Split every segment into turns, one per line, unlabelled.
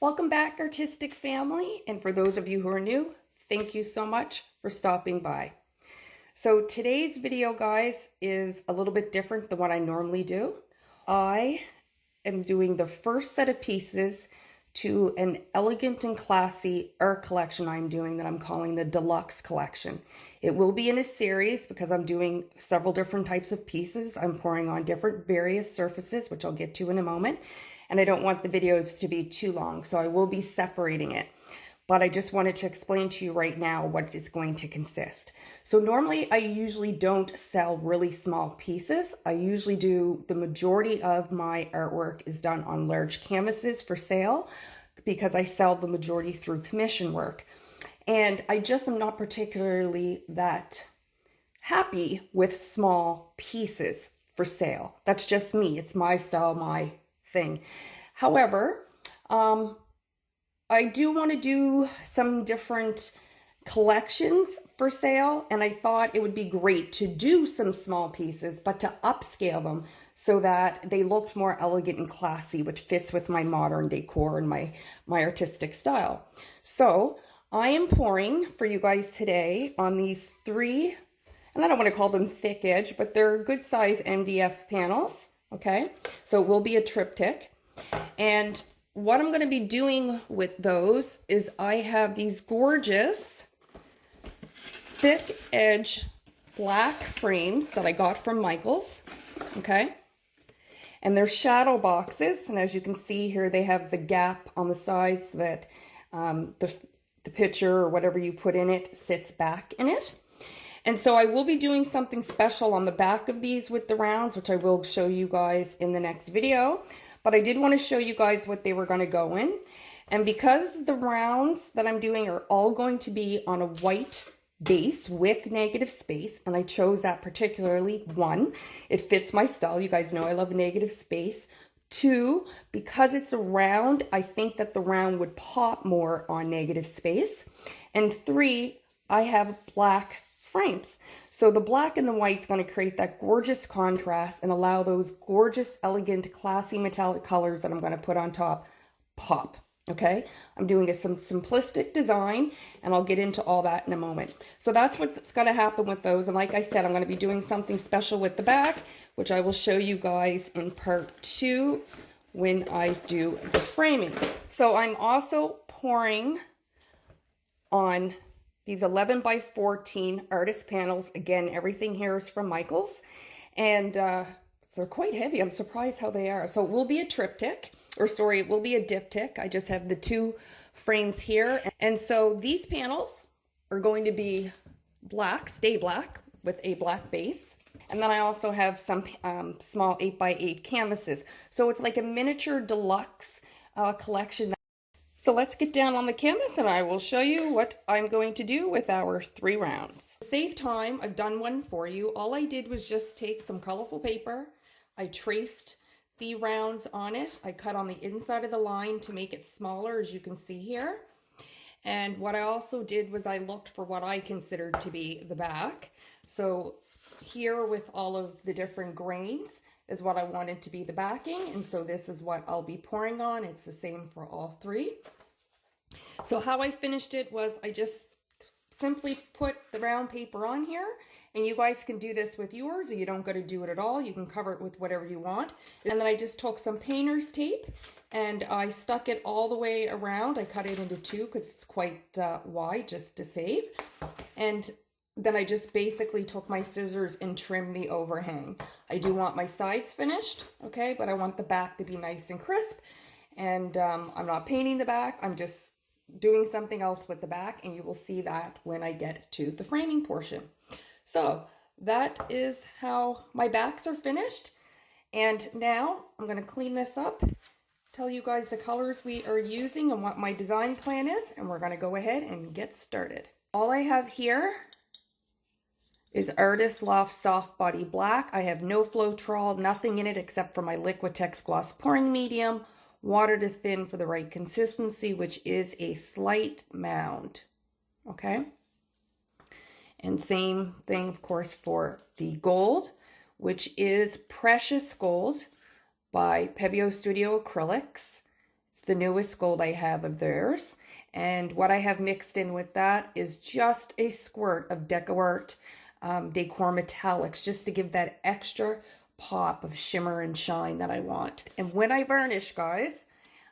Welcome back, artistic family, and for those of you who are new, thank you so much for stopping by. So today's video, guys, is a little bit different than what I normally do. I am doing the first set of pieces to an elegant and classy art collection I'm doing that I'm calling the Deluxe Collection. It will be in a series because I'm doing several different types of pieces. I'm pouring on different various surfaces, which I'll get to in a moment. And I don't want the videos to be too long, so I will be separating it. But I just wanted to explain to you right now what it's going to consist. So normally I usually don't sell really small pieces. I usually do, the majority of my artwork is done on large canvases for sale because I sell the majority through commission work. And I just am not particularly that happy with small pieces for sale. That's just me. It's my style, my thing. However, I do want to do some different collections for sale, and I thought it would be great to do some small pieces, but to upscale them so that they looked more elegant and classy, which fits with my modern decor and my artistic style. So I am pouring for you guys today on these three, and I don't want to call them thick edge, but they're good size MDF panels. Okay, so it will be a triptych. And what I'm going to be doing with those is I have these gorgeous thick edge black frames that I got from Michaels. Okay, and they're shadow boxes, and as you can see here, they have the gap on the sides so that the picture or whatever you put in it sits back in it. And so I will be doing something special on the back of these with the rounds, which I will show you guys in the next video. But I did want to show you guys what they were going to go in. And because the rounds that I'm doing are all going to be on a white base with negative space, and I chose that particularly, one, it fits my style. You guys know I love negative space. Two, because it's a round, I think that the round would pop more on negative space. And three, I have black frames. So the black and the white is going to create that gorgeous contrast and allow those gorgeous, elegant, classy metallic colors that I'm going to put on top pop. Okay, I'm doing some simplistic design, and I'll get into all that in a moment. So that's what's going to happen with those. And like I said, I'm going to be doing something special with the back, which I will show you guys in part 2 when I do the framing. So I'm also pouring on these 11 by 14 artist panels. Again, everything here is from Michaels, and they're quite heavy. I'm surprised how they are. So it will be a triptych, or sorry, it will be a diptych. I just have the two frames here. And so these panels are going to be black, stay black, with a black base. And then I also have some small 8 by 8 canvases. So it's like a miniature deluxe collection. So let's get down on the canvas and I will show you what I'm going to do with our 3 rounds. To save time, I've done one for you. All I did was just take some colorful paper. I traced the rounds on it. I cut on the inside of the line to make it smaller, as you can see here. And what I also did was I looked for what I considered to be the back. So here with all of the different grains is what I wanted to be the backing, and so this is what I'll be pouring on. It's the same for all 3. So how I finished it was I just simply put the round paper on here, and you guys can do this with yours, or you don't got to do it at all. You can cover it with whatever you want. And then I just took some painter's tape and I stuck it all the way around. I cut it into 2 because it's quite wide, just to save. And then I just basically took my scissors and trimmed the overhang. I do want my sides finished, okay, but I want the back to be nice and crisp. And I'm not painting the back, I'm just doing something else with the back, and you will see that when I get to the framing portion. So that is how my backs are finished. And now I'm going to clean this up, tell you guys the colors we are using and what my design plan is, and we're going to go ahead and get started. All I have here is Artist Loft Soft Body Black. I have no Floetrol, nothing in it except for my Liquitex Gloss Pouring Medium, water to thin for the right consistency, which is a slight mound. Okay? And same thing, of course, for the gold, which is Precious Gold by Pebeo Studio Acrylics. It's the newest gold I have of theirs. And what I have mixed in with that is just a squirt of DecoArt Decor Metallics, just to give that extra pop of shimmer and shine that I want. And when I varnish, guys,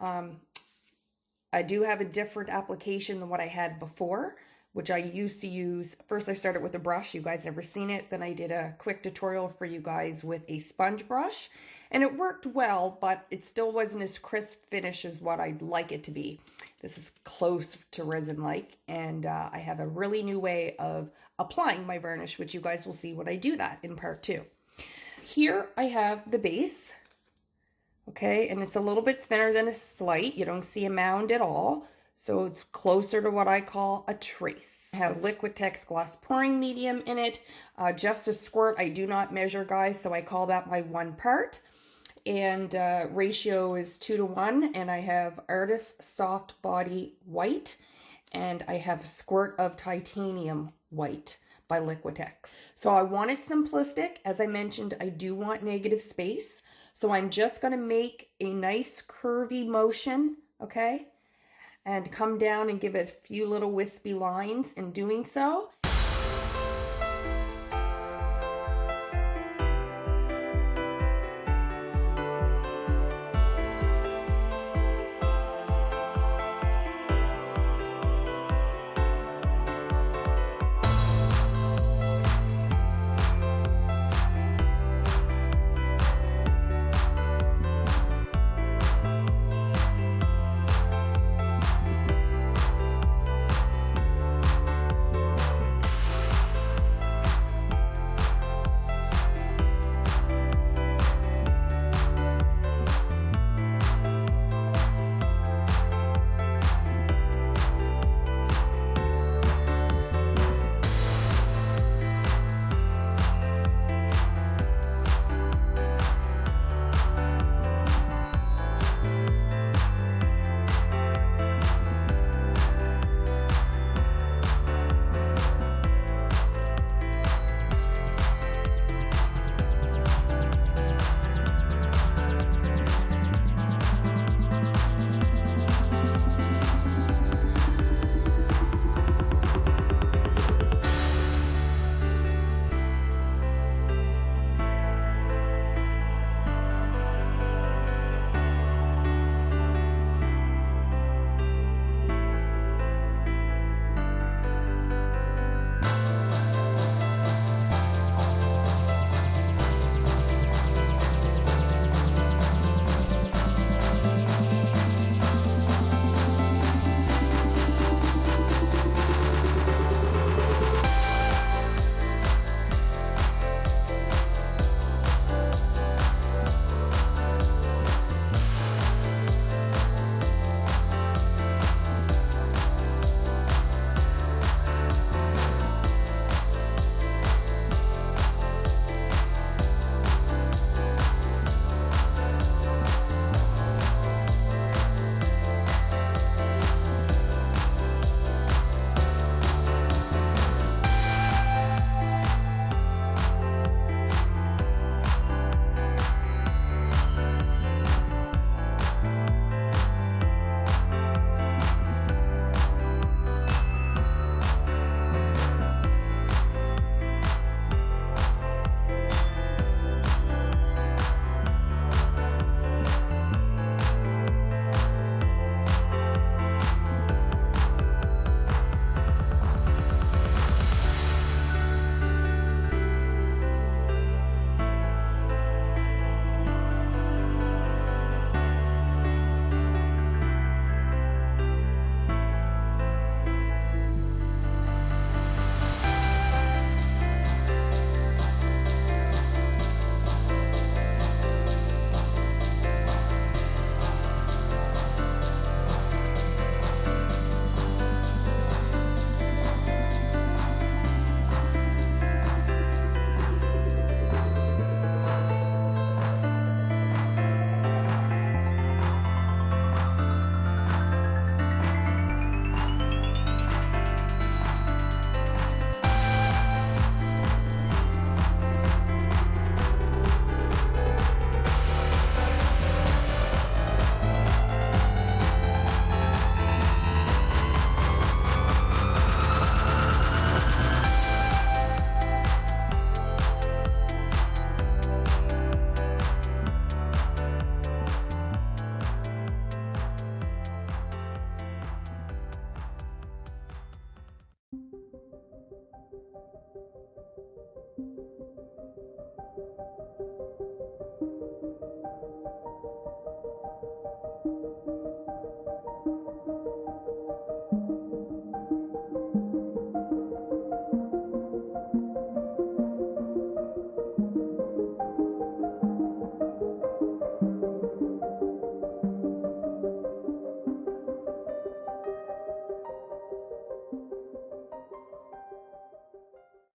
I do have a different application than what I had before, which I used to use. First, I started with a brush. You guys never seen it. Then I did a quick tutorial for you guys with a sponge brush. And it worked well, but it still wasn't as crisp finish as what I'd like it to be. This is close to resin-like, and I have a really new way of applying my varnish, which you guys will see when I do that in part 2. Here I have the base, okay, and it's a little bit thinner than a slite. You don't see a mound at all, so it's closer to what I call a trace. I have Liquitex Gloss Pouring Medium in it, just a squirt. I do not measure, guys, so I call that my 1 part. And ratio is 2 to 1, and I have Artist Soft Body White, and I have a squirt of Titanium White by Liquitex. So I want it simplistic. As I mentioned, I do want negative space. So I'm just going to make a nice curvy motion, okay? And come down and give it a few little wispy lines in doing so.